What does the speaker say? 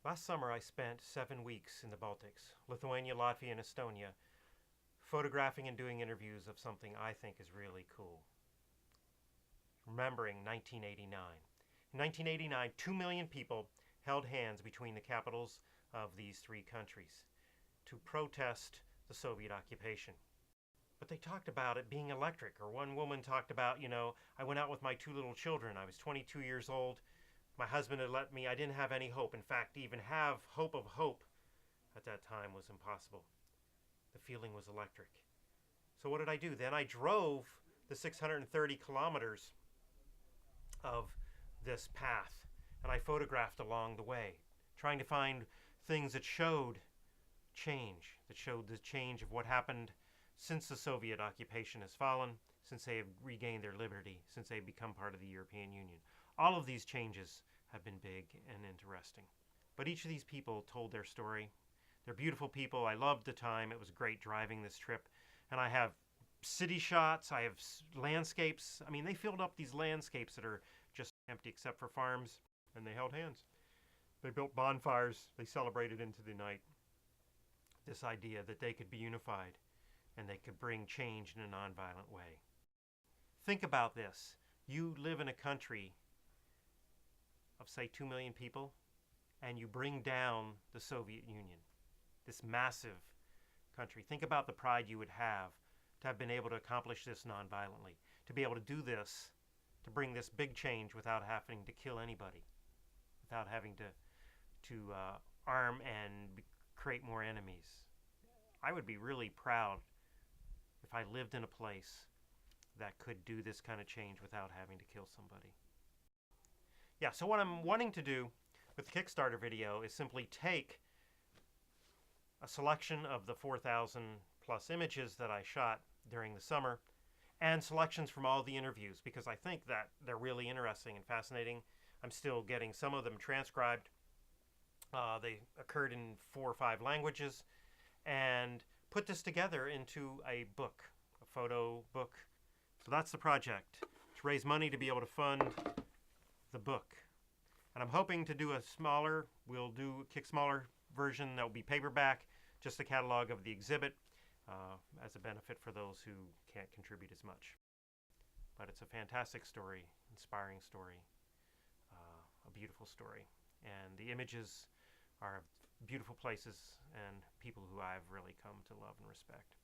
Last summer, I spent 7 weeks in the Baltics, Lithuania, Latvia, and Estonia, photographing and doing interviews of something I think is really cool. Remembering 1989. In 1989, 2 million people held hands between the capitals of these three countries to protest the Soviet occupation. But they talked about it being electric, or one woman talked about, I went out with my two little children. I was 22 years old. My husband had let me, I didn't have any hope. In fact, to even have hope of hope at that time was impossible. The feeling was electric. So what did I do? Then I drove the 630 kilometers of this path, and I photographed along the way, trying to find things that showed change, that showed the change of what happened since the Soviet occupation has fallen, since they have regained their liberty, since they've become part of the European Union. All of these changes have been big and interesting. But each of these people told their story. They're beautiful people. I loved the time. It was great driving this trip. And I have city shots. I have landscapes. I mean, they filled up these landscapes that are just empty except for farms, and they held hands. They built bonfires. They celebrated into the night this idea that they could be unified and they could bring change in a nonviolent way. Think about this. You live in a country of, say, 2 million people, and you bring down the Soviet Union, this massive country. Think about the pride you would have to have been able to accomplish this nonviolently, to be able to do this, to bring this big change without having to kill anybody, without having to arm and create more enemies. I would be really proud if I lived in a place that could do this kind of change without having to kill somebody. Yeah, so what I'm wanting to do with the Kickstarter video is simply take a selection of the 4,000 plus images that I shot during the summer and selections from all the interviews, because I think that they're really interesting and fascinating. I'm still getting some of them transcribed. They occurred in 4 or 5 languages, and put this together into a book, a photo book. So that's the project, to raise money to be able to fund the book. And I'm hoping to do we'll do a smaller version that will be paperback, just a catalog of the exhibit as a benefit for those who can't contribute as much. But it's a fantastic story, inspiring story, a beautiful story. And the images are beautiful places and people who I've really come to love and respect.